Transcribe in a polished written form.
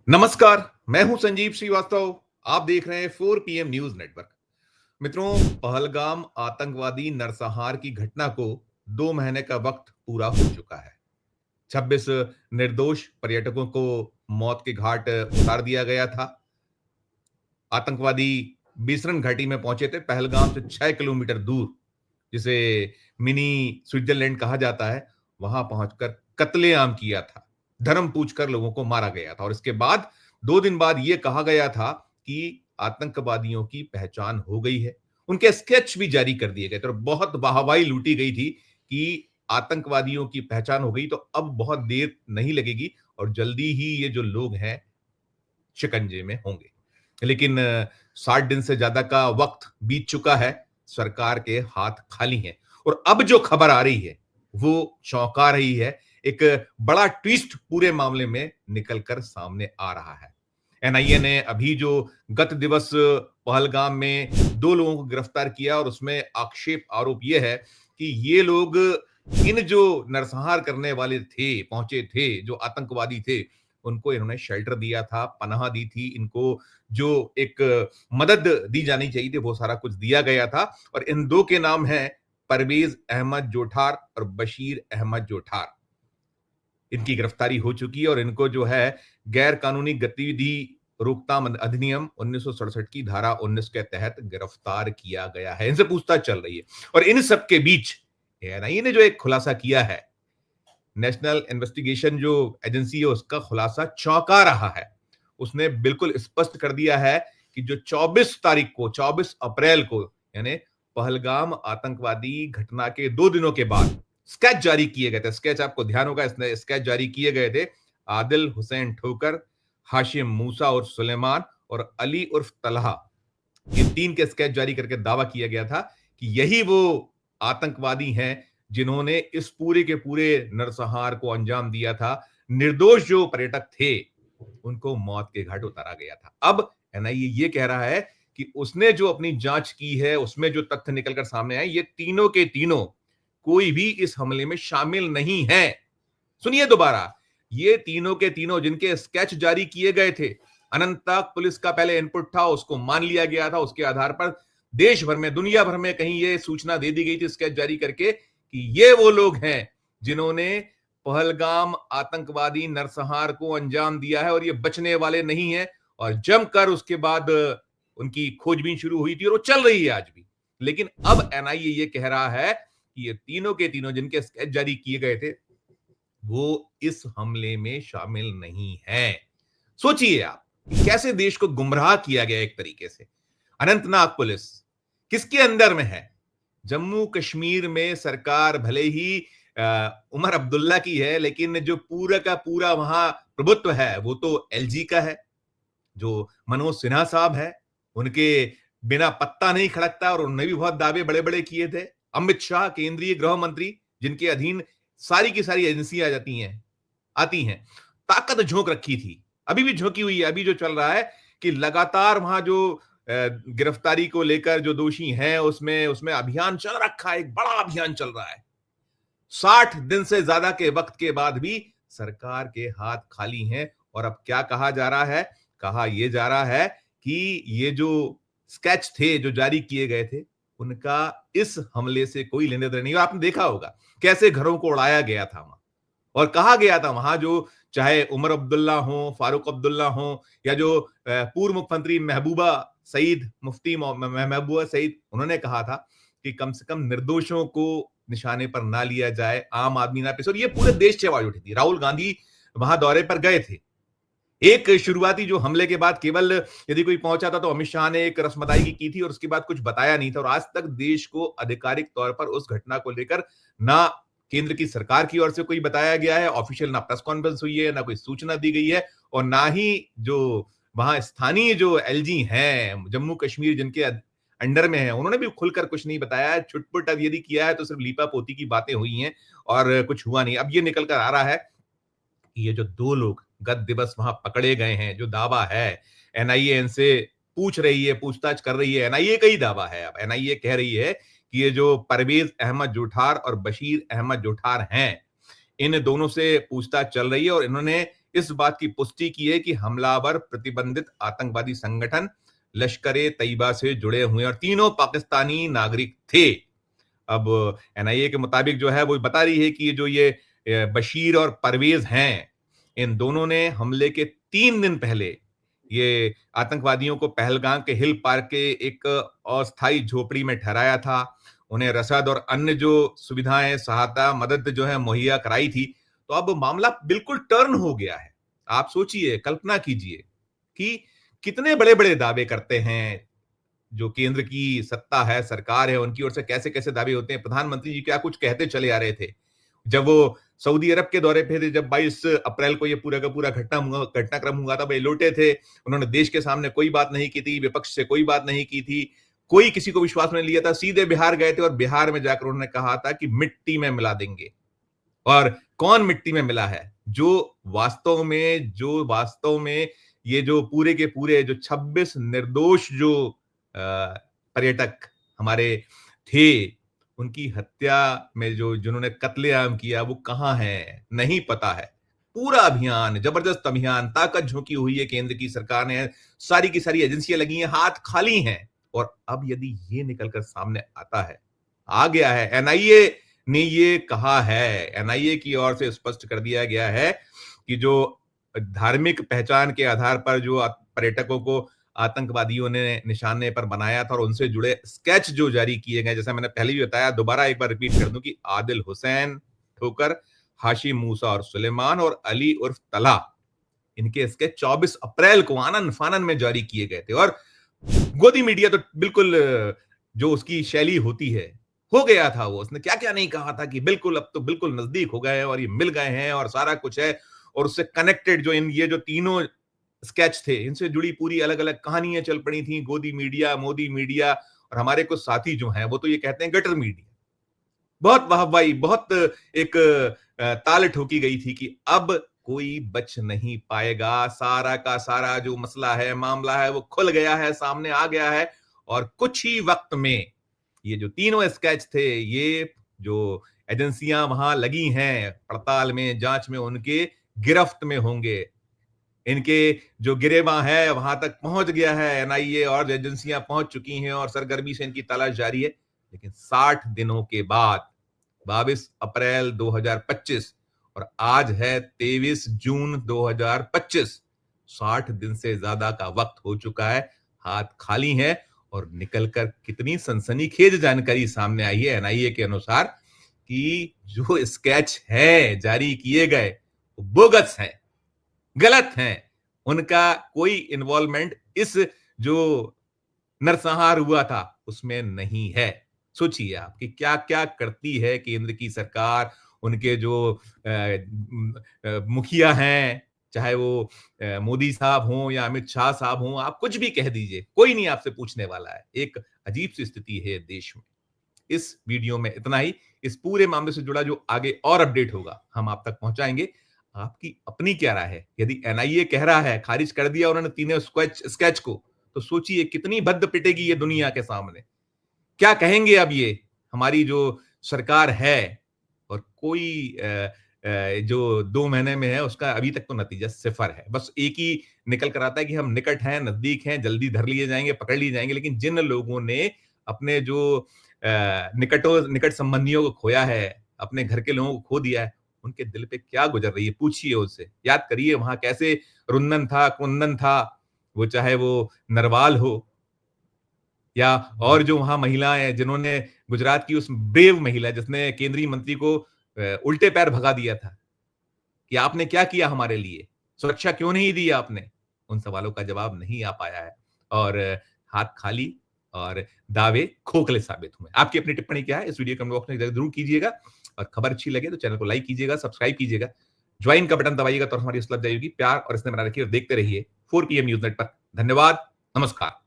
नमस्कार। मैं हूं संजीव श्रीवास्तव। आप देख रहे हैं 4 PM न्यूज नेटवर्क। मित्रों, पहलगाम आतंकवादी नरसंहार की घटना को 2 महीने का वक्त पूरा हो चुका है। 26 निर्दोष पर्यटकों को मौत के घाट उतार दिया गया था। आतंकवादी बीसरन घाटी में पहुंचे थे, पहलगाम से 6 किलोमीटर दूर, जिसे मिनी स्विट्जरलैंड कहा जाता है। वहां पहुंचकर कत्लेआम किया था, धर्म पूछकर लोगों को मारा गया था और इसके बाद 2 दिन बाद यह कहा गया था कि आतंकवादियों की पहचान हो गई है। उनके स्केच भी जारी कर दिए गए थे और बहुत वाहवाही लूटी गई थी कि आतंकवादियों की पहचान हो गई, तो अब बहुत देर नहीं लगेगी और जल्दी ही ये जो लोग हैं शिकंजे में होंगे। लेकिन 60 दिन से ज्यादा का वक्त बीत चुका है, सरकार के हाथ खाली हैं और अब जो खबर आ रही है वो चौंका रही है। एक बड़ा ट्विस्ट पूरे मामले में निकलकर सामने आ रहा है। एनआईए ने अभी जो गत दिवस पहलगाम में 2 लोगों को गिरफ्तार किया और उसमें आक्षेप आरोप यह है कि ये लोग इन जो नरसंहार करने वाले थे, पहुंचे थे, जो आतंकवादी थे, उनको इन्होंने शेल्टर दिया था, पनाह दी थी, इनको जो एक मदद दी जानी चाहिए थी वो सारा कुछ दिया गया था। और इन दो के नाम हैं परवेज अहमद जोठार और बशीर अहमद जोठार। इनकी गिरफ्तारी हो चुकी है और इनको जो है गैर कानूनी गतिविधि रोकथाम अधिनियम 1967 की धारा 19 के तहत गिरफ्तार किया गया है। इनसे पूछताछ चल रही है और इन सब के बीच एनआईए ने जो एक खुलासा किया है, नेशनल इन्वेस्टिगेशन जो एजेंसी है, उसका खुलासा चौंका रहा है। उसने बिल्कुल स्पष्ट कर दिया है कि जो 24 तारीख को, 24 अप्रैल को, यानी पहलगाम आतंकवादी घटना के 2 दिनों के बाद स्केच जारी किए गए थे। स्केच आपको ध्यान होगा, इसने स्केच जारी किए गए थे। आदिल हुसैन ठोकर, हाशिम मूसा और सुलेमान और अली उर्फ तलहा, ये 3 के स्केच जारी करके दावा किया गया था कि यही वो आतंकवादी हैं जिन्होंने इस पूरे के पूरे नरसंहार को अंजाम दिया था। निर्दोष जो पर्यटक थे उनको मौत के घाट उतारा गया था। अब एनआईए ये कह रहा है कि उसने जो अपनी जांच की है उसमें जो तथ्य निकलकर सामने आए, ये तीनों के तीनों कोई भी इस हमले में शामिल नहीं है। सुनिए दोबारा, ये तीनों के तीनों जिनके स्केच जारी किए गए थे, अनंतनाग पुलिस का पहले इनपुट था, उसको मान लिया गया था। उसके आधार पर देश भर में, दुनिया भर में कहीं ये सूचना दे दी गई थी स्केच जारी करके कि ये वो लोग हैं जिन्होंने पहलगाम आतंकवादी नरसंहार को अंजाम दिया है और ये बचने वाले नहीं है। और जमकर उसके बाद उनकी खोजबीन शुरू हुई थी और वो चल रही है आज भी। लेकिन अब एनआईए ये कह रहा है कि ये तीनों के तीनों जिनके स्केच जारी किए गए थे वो इस हमले में शामिल नहीं है। सोचिए आप, कैसे देश को गुमराह किया गया एक तरीके से। अनंतनाग पुलिस किसके अंदर में है? जम्मू कश्मीर में सरकार भले ही उमर अब्दुल्ला की है, लेकिन जो पूरा का पूरा वहां प्रभुत्व है वो तो एलजी का है। जो मनोज सिन्हा साहब है, उनके बिना पत्ता नहीं खड़कता और उन्होंने भी बहुत दावे बड़े बड़े किए थे। अमित शाह केंद्रीय गृह मंत्री, जिनके अधीन सारी की सारी एजेंसियां आ जाती हैं, आती हैं, ताकत झोंक रखी थी, अभी भी झोंकी हुई है। अभी जो चल रहा है कि लगातार वहां जो गिरफ्तारी को लेकर जो दोषी हैं उसमें उसमें अभियान चल रखा है, एक बड़ा अभियान चल रहा है। 60 दिन से ज्यादा के वक्त के बाद भी सरकार के हाथ खाली हैं। और अब क्या कहा जा रहा है? कहा यह जा रहा है कि ये जो स्केच थे जो जारी किए गए थे, उनका इस हमले से कोई लेने देने नहीं। आपने देखा होगा कैसे घरों को उड़ाया गया था वहां, और कहा गया था वहां जो चाहे उमर अब्दुल्ला हो, फारूक अब्दुल्ला हो, या जो पूर्व मुख्यमंत्री महबूबा सईद, मुफ्ती महबूबा सईद, उन्होंने कहा था कि कम से कम निर्दोषों को निशाने पर ना लिया जाए, आम आदमी ना पिसे। और ये पूरे देश से आवाज उठी थी। राहुल गांधी वहां दौरे पर गए थे। एक शुरुआती जो हमले के बाद केवल यदि कोई पहुंचा था तो अमित शाह ने एक रस्म अदायगी की थी और उसके बाद कुछ बताया नहीं था। और आज तक देश को आधिकारिक तौर पर उस घटना को लेकर ना केंद्र की सरकार की ओर से कोई बताया गया है, ऑफिशियल ना प्रेस कॉन्फ्रेंस हुई है, ना कोई सूचना दी गई है, और ना ही जो वहां स्थानीय जो एलजी हैं जम्मू कश्मीर जिनके अंडर में है, उन्होंने भी खुलकर कुछ नहीं बताया है। छुटपुट अब यदि किया है तो सिर्फ लीपा पोती की बातें हुई हैं और कुछ हुआ नहीं। अब ये निकल कर आ रहा है कि ये जो 2 लोग गत दिवस वहां पकड़े गए हैं, जो दावा है एनआईए इनसे पूछ रही है, पूछताछ कर रही है, एनआईए का ही दावा है। अब एनआईए कह रही है कि ये जो परवेज अहमद जोठार और बशीर अहमद जोठार हैं, इन दोनों से पूछताछ चल रही है और इन्होंने इस बात की पुष्टि की है कि हमलावर प्रतिबंधित आतंकवादी संगठन लश्कर-ए-तैयबा से जुड़े हुए और तीनों पाकिस्तानी नागरिक थे। अब एनआईए के मुताबिक जो है वो बता रही है कि ये बशीर और परवेज हैं, इन दोनों ने हमले के 3 दिन पहले ये आतंकवादियों को पहलगाम के हिल पार्क के एक अस्थायी झोपड़ी में ठहराया था। उन्हें रसद और अन्य जो सुविधाएं, सहायता, मदद जो है मुहैया कराई थी। तो अब मामला बिल्कुल टर्न हो गया है। आप सोचिए, कल्पना कीजिए कि कितने बड़े-बड़े दावे करते हैं जो केंद्र की सत्ता है, सरकार है, उनकी ओर से कैसे-कैसे दावे होते हैं। प्रधानमंत्री जी क्या कुछ कहते चले आ रहे थे। जब वो सऊदी अरब के दौरे पे थे, जब 22 अप्रैल को ये पूरा का पूरा घटनाक्रम हुआ था, वे लौटे थे। उन्होंने देश के सामने कोई बात नहीं की थी, विपक्ष से कोई बात नहीं की थी, कोई किसी को विश्वास में नहीं लिया था। सीधे बिहार गए थे और बिहार में जाकर उन्होंने कहा था कि मिट्टी में मिला देंगे। और कौन मिट्टी में मिला है? जो वास्तव में ये जो पूरे के पूरे जो 26 निर्दोष जो पर्यटक हमारे थे, उनकी हत्या में जो जिन्होंने कत्लेआम किया वो कहाँ हैं? नहीं पता है। पूरा अभियान, जबरदस्त अभियान, ताकत झोंकी हुई है केंद्र की सरकार ने, सारी की सारी एजेंसियां लगी हैं, हाथ खाली हैं। और अब यदि ये निकलकर सामने आता है, आ गया है, एनआईए ने ये कहा है, एनआईए की ओर से स्पष्ट कर दिया गया है कि जो धार्मिक पहचान के आधार पर जो पर्यटकों को आतंकवादियों ने निशाने पर बनाया था और उनसे जुड़े स्केच जो जारी किए गए, जैसा मैंने पहले भी बताया, दोबारा एक बार रिपीट कर दूं कि आदिल हुसैन ठोकर, हाशिम मूसा और सुलेमान और अली उर्फ तला, इनके स्केच 24 अप्रैल को आनन फानन में जारी किए गए थे। और गोदी मीडिया तो बिल्कुल जो उसकी शैली होती है, हो गया था वो। उसने क्या-क्या नहीं कहा था कि बिल्कुल अब तो बिल्कुल नजदीक हो गए हैं और ये मिल गए हैं और सारा कुछ है। और उससे कनेक्टेड जो ये जो तीनों स्केच थे, इनसे जुड़ी पूरी अलग-अलग कहानियां चल पड़ी थी। गोदी मीडिया, मोदी मीडिया और हमारे कुछ साथी जो हैं, वो तो ये कहते हैं गटर मीडिया। बहुत वाहवाही, बहुत एक ताल ठोकी गई थी कि अब कोई बच नहीं पाएगा। सारा का सारा जो मसला है, मामला है, वो खुल गया है, सामने आ गया है। और कुछ ही वक्त में ये जो तीनों स्केच थे, ये जो एजेंसियां वहां लगी हैं पड़ताल में, जांच में, उनके गिरफ्त में होंगे। इनके जो गिरेबां है वहां तक पहुंच गया है, एनआईए और एजेंसियां पहुंच चुकी हैं और सरगर्मी से इनकी तलाश जारी है। लेकिन 60 दिनों के बाद 22 अप्रैल 2025 और आज है 23 जून 2025, 60 दिन से ज्यादा का वक्त हो चुका है, हाथ खाली है। और निकलकर कितनी सनसनीखेज जानकारी सामने आई है एनआईए के अनुसार कि जो स्केच है जारी किए गए वो बोगस हैं, गलत हैं। उनका कोई इन्वॉल्वमेंट इस जो नरसंहार हुआ था उसमें नहीं है। सोचिए आप कि क्या-क्या करती है केंद्र की सरकार, उनके जो मुखिया हैं, चाहे वो मोदी साहब हों या अमित शाह साहब हों, आप कुछ भी कह दीजिए, कोई नहीं आपसे पूछने वाला है। एक अजीब-सी स्थिति है देश में। इस वीडियो में इतना ही। इस पूरे मामले से जुड़ा जो आगे और अपडेट होगा, हम आप तक पहुंचाएंगे। आपकी अपनी क्या राय है? यदि एनआईए कह रहा है, खारिज कर दिया उन्होंने तीनों स्केच को, तो सोचिए कितनी भद्द पिटेगी ये दुनिया के सामने। क्या कहेंगे अब ये हमारी जो सरकार है? और कोई जो 2 महीने में है उसका अभी तक तो नतीजा सिफ़र है। बस एक ही निकल कर आता है कि हम निकट हैं, नज़दीक हैं, जल्दी धर लिए जाएँगे, पकड़ लिए जाएँगे। लेकिन जिन लोगों ने अपने जो निकट संबंधियों को खोया है, अपने घर के लोगों को खो दिया है, उनके दिल पे क्या गुज़र रही है? पूछिए उनसे। याद करिए वहाँ कैसे रुंदन था, कुंदन था, वो चाहे वो नरवाल हो या और जो वहाँ महिलाएँ हैं जिन्होंने गुजरात की उस ब्रेव महिला जिसने केंद्रीय मंत्री को उल्टे पैर भगा दिया था, कि आपने क्या किया हमारे लिए? सुरक्षा क्यों नहीं दी आपने? उन सवालों का जवाब नहीं आ पाया है और हाथ खाली और दावे खोखले साबित हुए। आपकी अपनी टिप्पणी क्या है? इस वीडियो कमेंट बॉक्स में ज़रूर कीजिएगा और खबर अच्छी लगे तो चैनल को लाइक कीजिएगा, सब्सक्राइब कीजिएगा, ज्वाइन का बटन दबाइएगा तो हमारी हौसला अफ़ज़ाई होगी। प्यार और स्नेह बनाए रखिए और देखते रहिए 4 पीएम न्यूज़ नेट पर। धन्यवाद, नमस्कार।